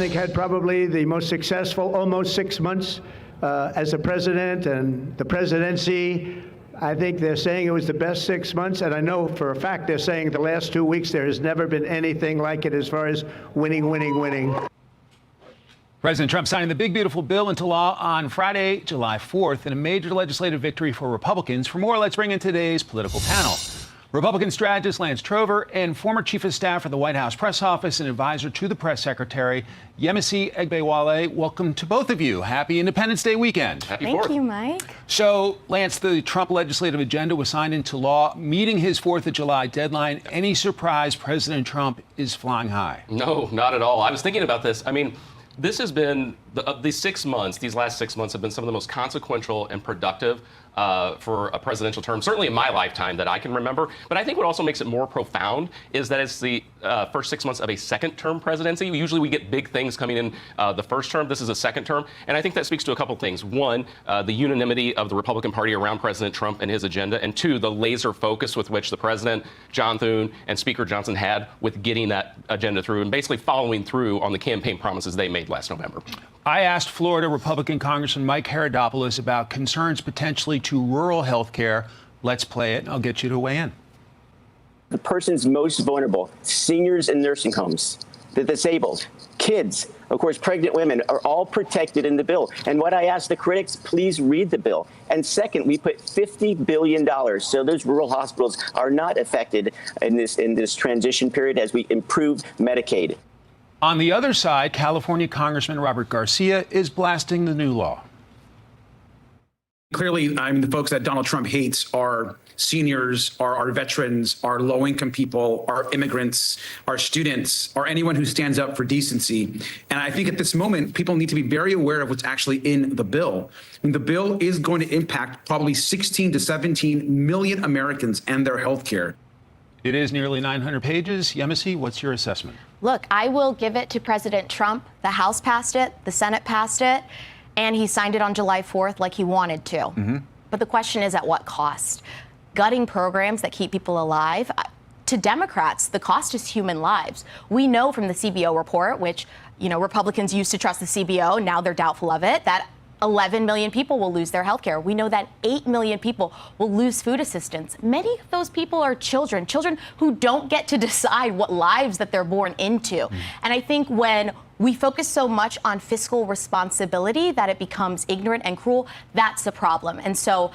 I think had probably the most successful almost 6 months as a president and the presidency. I think they're saying it was the best 6 months, and I know for a fact they're saying the last 2 weeks there has never been anything like it as far as winning. President Trump signing the big, beautiful bill into law on Friday, July 4th, in a major legislative victory for Republicans. For more, let's bring in today's political panel. Republican strategist Lance Trover and former chief of staff for the White House press office and advisor to the press secretary, Yemisi Egbewale. Welcome to both of you. Happy Independence Day weekend. Happy Thank you, Mike. So, Lance, the Trump legislative agenda was signed into law, meeting his 4th of July deadline. Any surprise President Trump is flying high? No, not at all. I was thinking about this. I mean, this has been, these 6 months, these last 6 months have been some of the most consequential and productive for a presidential term, certainly in my lifetime that I can remember. But I think what also makes it more profound is that it's the first 6 months of a second-term presidency. Usually we get big things coming in the first term. This is a second term. And I think that speaks to a couple things. One, the unanimity of the Republican Party around President Trump and his agenda. And two, the laser focus with which the president, John Thune, and Speaker Johnson had with getting that agenda through and basically following through on the campaign promises they made last November. I asked Florida Republican Congressman Mike Herodopoulos about concerns potentially to rural health care. Let's play it, and I'll get you to weigh in. The person's most vulnerable, seniors in nursing homes, the disabled, kids, of course, pregnant women are all protected in the bill. And what I ask the critics, please read the bill. And second, we put $50 billion so those rural hospitals are not affected in this transition period as we improve Medicaid. On the other side, California Congressman Robert Garcia is blasting the new law. Clearly, the folks that Donald Trump hates are seniors, are our veterans, are low-income people, are immigrants, are students, are anyone who stands up for decency. And I think at this moment, people need to be very aware of what's actually in the bill. And the bill is going to impact probably 16 to 17 million Americans and their health care. It is nearly 900 pages. Yemisi, what's your assessment? Look, I will give it to President Trump. The House passed it, the Senate passed it, and he signed it on July 4th like he wanted to. Mm-hmm. But the question is, at what cost? Gutting programs that keep people alive. To Democrats, the cost is human lives. We know from the CBO report, which, Republicans used to trust the CBO, now they're doubtful of it, that 11 million people will lose their health care. We know that 8 million people will lose food assistance. Many of those people are children who don't get to decide what lives that they're born into. And I think when we focus so much on fiscal responsibility that it becomes ignorant and cruel, that's a problem. And so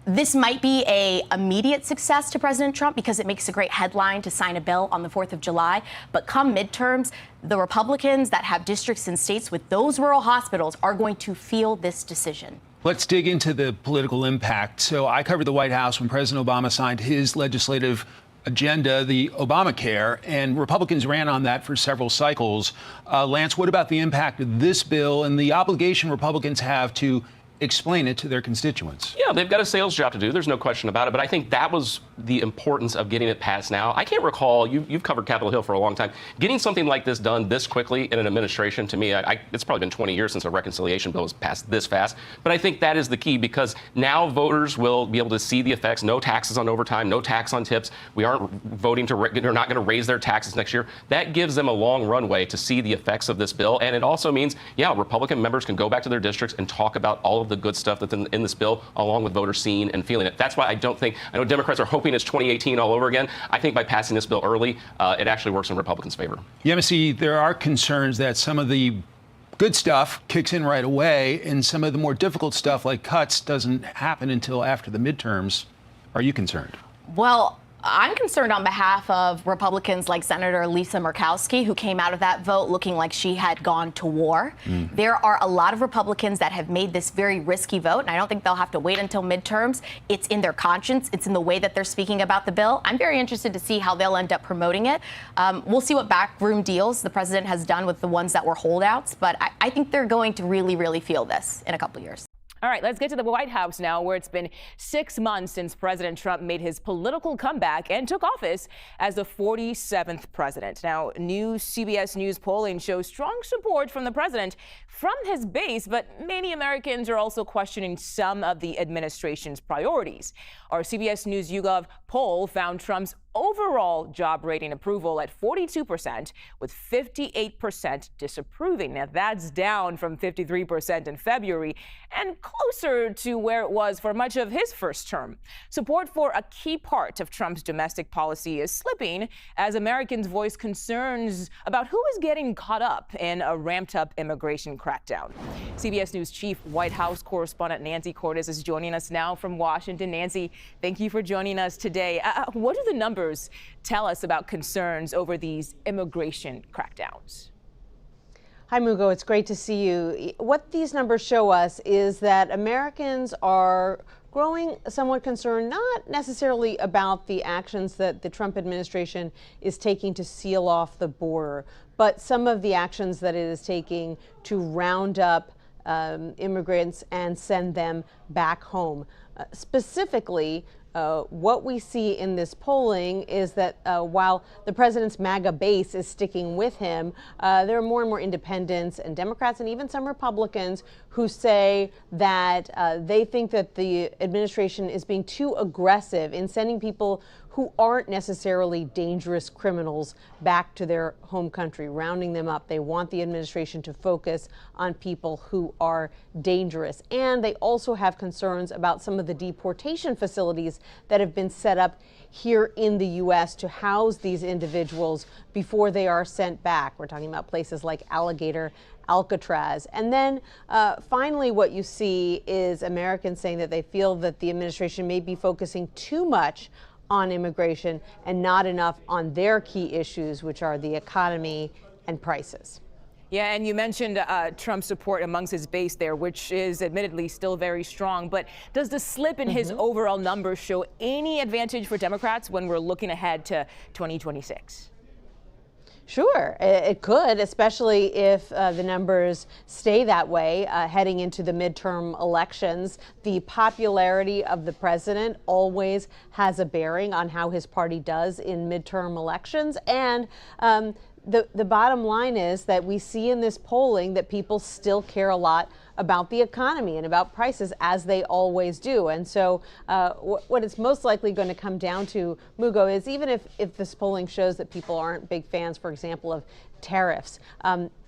this might be an immediate success to President Trump because it makes a great headline to sign a bill on the 4th of July. But come midterms, the Republicans that have districts in states with those rural hospitals are going to feel this decision. Let's dig into the political impact. So I covered the White House when President Obama signed his legislative agenda, the Obamacare, and Republicans ran on that for several cycles. Lance, what about the impact of this bill and the obligation Republicans have to explain it to their constituents? Yeah, they've got a sales job to do. There's no question about it. But I think that was the importance of getting it passed now. I can't recall, you've covered Capitol Hill for a long time, getting something like this done this quickly in an administration. To me, it's probably been 20 years since a reconciliation bill was passed this fast. But I think that is the key because now voters will be able to see the effects. No taxes on overtime, no tax on tips. We aren't voting they're not going to raise their taxes next year. That gives them a long runway to see the effects of this bill. And it also means, Republican members can go back to their districts and talk about all of the good stuff that's in this bill, along with voters seeing and feeling it. That's why I know Democrats are hoping it's 2018 all over again. I think by passing this bill early, it actually works in Republicans' favor. Yemisi, there are concerns that some of the good stuff kicks in right away, and some of the more difficult stuff, like cuts, doesn't happen until after the midterms. Are you concerned? Well, I'm concerned on behalf of Republicans like Senator Lisa Murkowski, who came out of that vote looking like she had gone to war. There are a lot of Republicans that have made this very risky vote, and I don't think they'll have to wait until midterms. It's in their conscience. It's in the way that they're speaking about the bill. I'm very interested to see how they'll end up promoting it. We'll see what backroom deals the president has done with the ones that were holdouts, but I think they're going to really, really feel this in a couple of years. All right, let's get to the White House now, where it's been 6 months since President Trump made his political comeback and took office as the 47th president. Now, new CBS News polling shows strong support from the president from his base, but many Americans are also questioning some of the administration's priorities. Our CBS News YouGov poll found Trump's overall job rating approval at 42%, with 58% disapproving. Now, that's down from 53% in February and closer to where it was for much of his first term. Support for a key part of Trump's domestic policy is slipping as Americans voice concerns about who is getting caught up in a ramped-up immigration crackdown. CBS News Chief White House correspondent Nancy Cordes is joining us now from Washington. Nancy, thank you for joining us today. What do the numbers tell us about concerns over these immigration crackdowns? Hi, Mugo. It's great to see you. What these numbers show us is that Americans are growing somewhat concerned, not necessarily about the actions that the Trump administration is taking to seal off the border, but some of the actions that it is taking to round up immigrants and send them back home. Specifically, what we see in this polling is that while the president's MAGA base is sticking with him, there are more and more independents and Democrats and even some Republicans who say that they think that the administration is being too aggressive in sending people who aren't necessarily dangerous criminals back to their home country, rounding them up. They want the administration to focus on people who are dangerous. And they also have concerns about some of the deportation facilities that have been set up here in the U.S. to house these individuals before they are sent back. We're talking about places like Alligator, Alcatraz. And then finally, what you see is Americans saying that they feel that the administration may be focusing too much on immigration and not enough on their key issues, which are the economy and prices. Yeah, and you mentioned Trump's support amongst his base there, which is admittedly still very strong. But does the slip in his overall numbers show any advantage for Democrats when we're looking ahead to 2026? Sure, it could, especially if the numbers stay that way heading into the midterm elections. The popularity of the president always has a bearing on how his party does in midterm elections. And the bottom line is that we see in this polling that people still care a lot about the economy and about prices, as they always do. And so what it's most likely going to come down to, Mugo, is even if this polling shows that people aren't big fans, for example, of tariffs,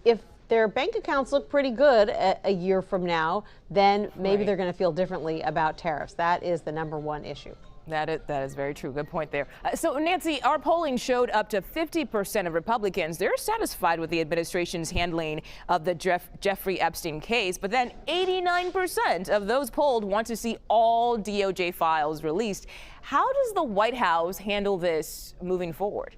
if their bank accounts look pretty good a year from now, then maybe they're going to feel differently about tariffs. That is the number one issue. That is very true. Good point there. So, Nancy, our polling showed up to 50% of Republicans, they're satisfied with the administration's handling of the Jeffrey Epstein case. But then 89% of those polled want to see all DOJ files released. How does the White House handle this moving forward?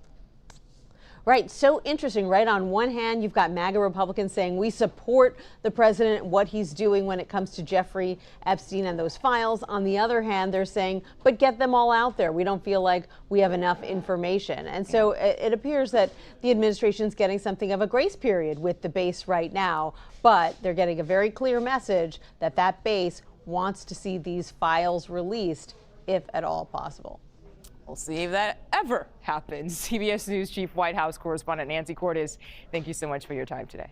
Right. So interesting, right? On one hand, you've got MAGA Republicans saying we support the president, what he's doing when it comes to Jeffrey Epstein and those files. On the other hand, they're saying, but get them all out there. We don't feel like we have enough information. And so it appears that the administration's getting something of a grace period with the base right now. But they're getting a very clear message that that base wants to see these files released, if at all possible. We'll see if that ever happens. CBS News Chief White House correspondent Nancy Cordes, thank you so much for your time today.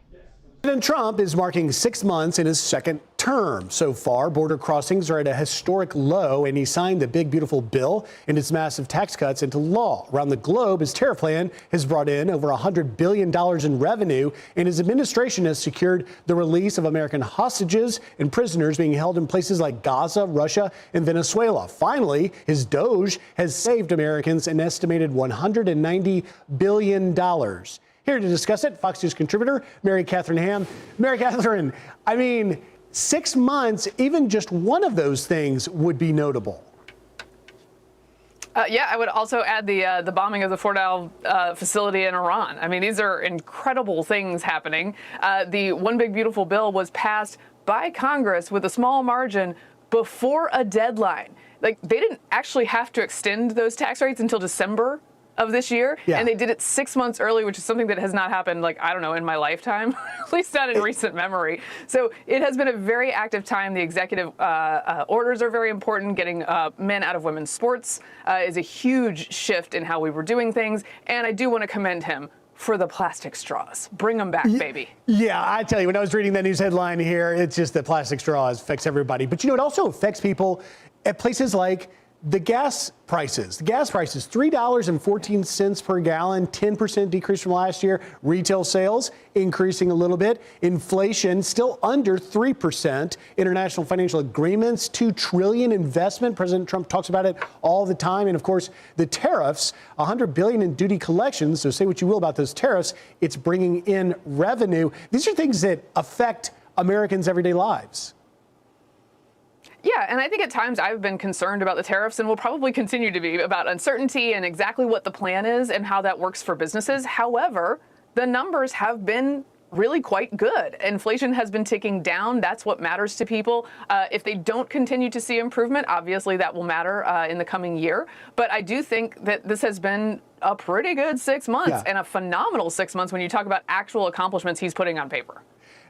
President Trump is marking 6 months in his second term. So far, border crossings are at a historic low, and he signed the big, beautiful bill and its massive tax cuts into law. Around the globe, his tariff plan has brought in over $100 billion in revenue, and his administration has secured the release of American hostages and prisoners being held in places like Gaza, Russia, and Venezuela. Finally, his DOJ has saved Americans an estimated $190 billion. Here to discuss it, Fox News contributor Mary Catherine Ham. Mary Catherine, I mean, 6 months, even just one of those things would be notable. Yeah, I would also add the bombing of the Fordow facility in Iran. I mean, these are incredible things happening. The One Big Beautiful Bill was passed by Congress with a small margin before a deadline. Like, they didn't actually have to extend those tax rates until December of this year, and they did it 6 months early, which is something that has not happened, like, I don't know, in my lifetime, at least not in recent memory. So it has been a very active time. The executive orders are very important. Getting men out of women's sports is a huge shift in how we were doing things, and I do want to commend him for the plastic straws. Bring them back, baby. Yeah, I tell you, when I was reading that news headline here, it's just that plastic straws affects everybody. But, you know, it also affects people at places like The gas prices, $3.14 per gallon, 10% decrease from last year. Retail sales increasing a little bit. Inflation still under 3%. International financial agreements, $2 trillion investment. President Trump talks about it all the time. And of course, the tariffs, $100 billion in duty collections. So say what you will about those tariffs, it's bringing in revenue. These are things that affect Americans' everyday lives. Yeah, and I think at times I've been concerned about the tariffs and will probably continue to be about uncertainty and exactly what the plan is and how that works for businesses. However, the numbers have been really quite good. Inflation has been ticking down. That's what matters to people. If they don't continue to see improvement, obviously that will matter in the coming year. But I do think that this has been a pretty good 6 months and a phenomenal 6 months when you talk about actual accomplishments he's putting on paper.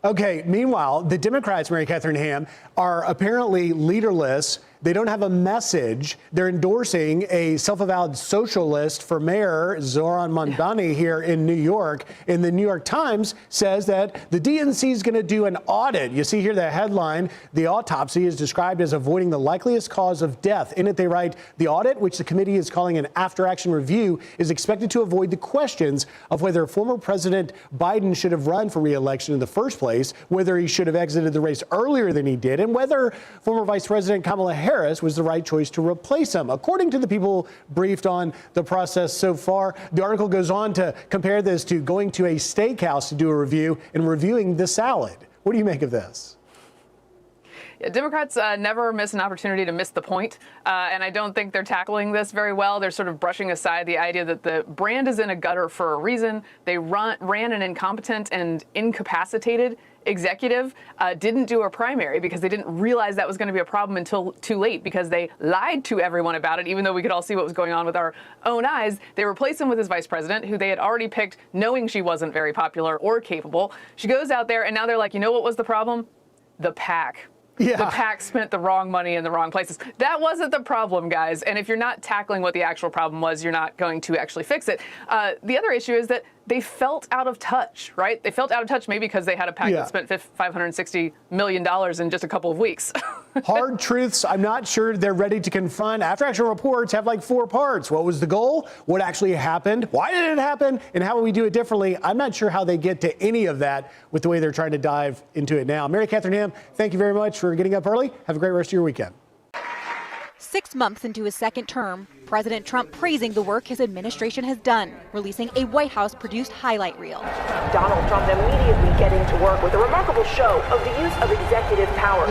Okay, meanwhile, the Democrats, Mary Catherine Ham, are apparently leaderless. They don't have a message. They're endorsing a self-avowed socialist for mayor, Zoran Mamdani, here in New York. And the New York Times says that the DNC is going to do an audit. You see here the headline, the autopsy is described as avoiding the likeliest cause of death. In it, they write, the audit, which the committee is calling an after-action review, is expected to avoid the questions of whether former President Biden should have run for re-election in the first place, whether he should have exited the race earlier than he did, and whether former Vice President Kamala Harris was the right choice to replace him. According to the people briefed on the process so far, the article goes on to compare this to going to a steakhouse to do a review and reviewing the salad. What do you make of this? Democrats never miss an opportunity to miss the point, and I don't think they're tackling this very well. They're sort of brushing aside the idea that the brand is in a gutter for a reason. They ran an incompetent and incapacitated executive, didn't do a primary because they didn't realize that was going to be a problem until too late, because they lied to everyone about it, even though we could all see what was going on with our own eyes. They replaced him with his vice president, who they had already picked knowing she wasn't very popular or capable. She goes out there, and now they're like, you know what was the problem? The PAC. Yeah. The PAC spent the wrong money in the wrong places. That wasn't the problem, guys. And if you're not tackling what the actual problem was, you're not going to actually fix it. The other issue is that they felt out of touch, right? They felt out of touch maybe because they had a PAC that spent $560 million in just a couple of weeks. Hard truths I'm not sure they're ready to confront. After-action reports have like 4 parts. What was the goal? What actually happened? Why did it happen? And how will we do it differently? I'm not sure how they get to any of that with the way they're trying to dive into it now. Mary Catherine Ham, thank you very much for getting up early. Have a great rest of your weekend. 6 months into his second term, President Trump praising the work his administration has done, releasing a White House-produced highlight reel. Donald Trump immediately getting to work with a remarkable show of the use of executive power.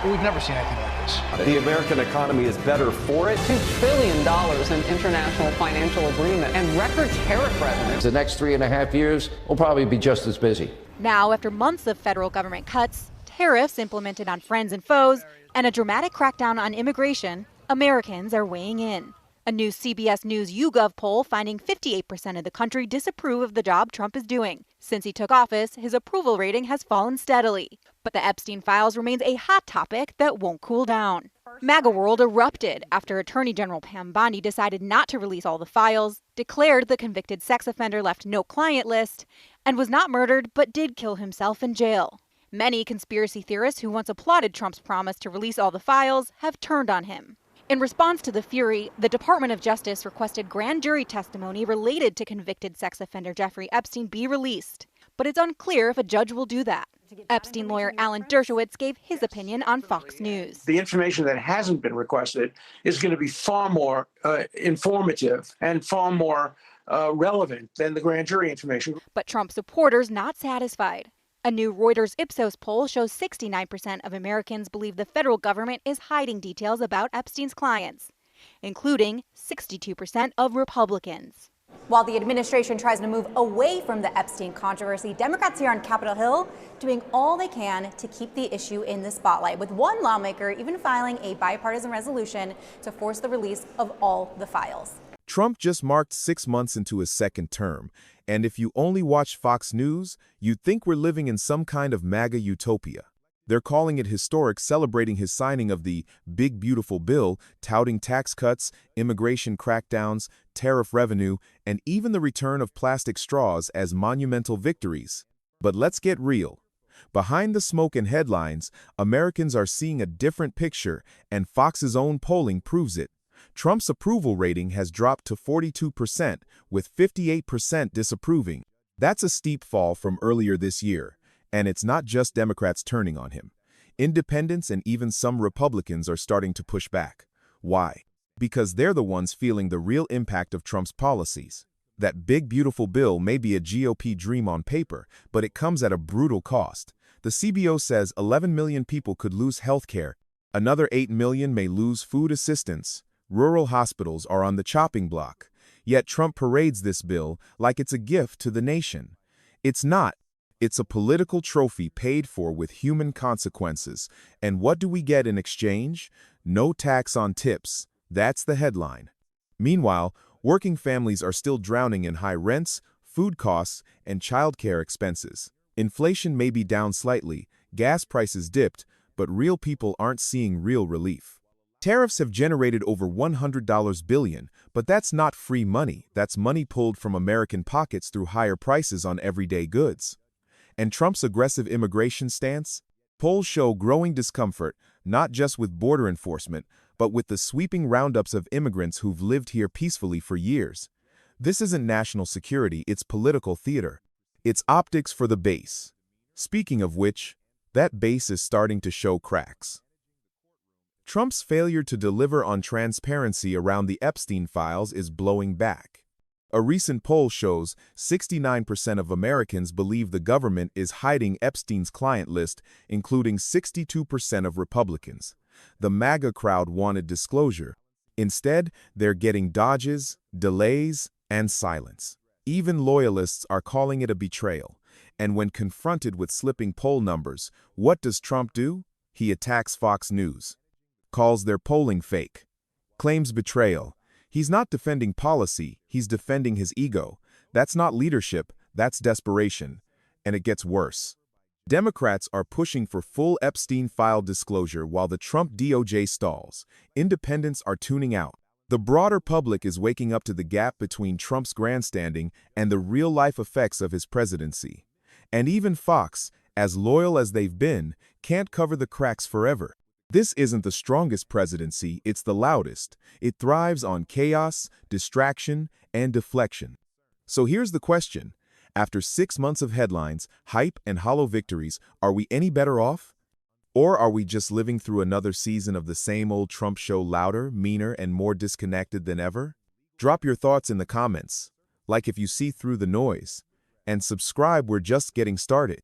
We've never seen anything like this. The American economy is better for it. $2 trillion in international financial agreement and record tariff revenue. The next 3.5 years will probably be just as busy. Now, after months of federal government cuts, tariffs implemented on friends and foes, and a dramatic crackdown on immigration, Americans are weighing in. A new CBS News YouGov poll finding 58% of the country disapprove of the job Trump is doing. Since he took office, his approval rating has fallen steadily. But the Epstein files remains a hot topic that won't cool down. MAGA world erupted after Attorney General Pam Bondi decided not to release all the files, declared the convicted sex offender left no client list, and was not murdered but did kill himself in jail. Many conspiracy theorists who once applauded Trump's promise to release all the files have turned on him. In response to the fury, the Department of Justice requested grand jury testimony related to convicted sex offender Jeffrey Epstein be released. But it's unclear if a judge will do that. Epstein lawyer Alan Dershowitz gave his opinion on Fox News. The information that hasn't been requested is going to be far more informative and far more relevant than the grand jury information. But Trump supporters not satisfied. A new Reuters Ipsos poll shows 69% of Americans believe the federal government is hiding details about Epstein's clients, including 62% of Republicans. While the administration tries to move away from the Epstein controversy, Democrats here on Capitol Hill doing all they can to keep the issue in the spotlight, with one lawmaker even filing a bipartisan resolution to force the release of all the files. Trump just marked 6 months into his second term, and if you only watch Fox News, you'd think we're living in some kind of MAGA utopia. They're calling it historic, celebrating his signing of the Big Beautiful Bill, touting tax cuts, immigration crackdowns, tariff revenue, and even the return of plastic straws as monumental victories. But let's get real. Behind the smoke and headlines, Americans are seeing a different picture, and Fox's own polling proves it. Trump's approval rating has dropped to 42%, with 58% disapproving. That's a steep fall from earlier this year, and it's not just Democrats turning on him. Independents and even some Republicans are starting to push back. Why? Because they're the ones feeling the real impact of Trump's policies. That big, beautiful bill may be a GOP dream on paper, but it comes at a brutal cost. The CBO says 11 million people could lose health care. Another 8 million may lose food assistance. Rural hospitals are on the chopping block. Yet Trump parades this bill like it's a gift to the nation. It's not. It's a political trophy paid for with human consequences. And what do we get in exchange? No tax on tips. That's the headline. Meanwhile, working families are still drowning in high rents, food costs, and childcare expenses. Inflation may be down slightly, gas prices dipped, but real people aren't seeing real relief. Tariffs have generated over $100 billion, but that's not free money. That's money pulled from American pockets through higher prices on everyday goods. And Trump's aggressive immigration stance? Polls show growing discomfort, not just with border enforcement, but with the sweeping roundups of immigrants who've lived here peacefully for years. This isn't national security, it's political theater. It's optics for the base. Speaking of which, that base is starting to show cracks. Trump's failure to deliver on transparency around the Epstein files is blowing back. A recent poll shows 69% of Americans believe the government is hiding Epstein's client list, including 62% of Republicans. The MAGA crowd wanted disclosure. Instead, they're getting dodges, delays, and silence. Even loyalists are calling it a betrayal. And when confronted with slipping poll numbers, what does Trump do? He attacks Fox News, calls their polling fake, claims betrayal. He's not defending policy, he's defending his ego. That's not leadership, that's desperation. And it gets worse. Democrats are pushing for full Epstein file disclosure while the Trump DOJ stalls. Independents are tuning out. The broader public is waking up to the gap between Trump's grandstanding and the real-life effects of his presidency. And even Fox, as loyal as they've been, can't cover the cracks forever. This isn't the strongest presidency, it's the loudest. It thrives on chaos, distraction, and deflection. So here's the question. After 6 months of headlines, hype, and hollow victories, are we any better off? Or are we just living through another season of the same old Trump show, louder, meaner, and more disconnected than ever? Drop your thoughts in the comments, like if you see through the noise, and subscribe, we're just getting started.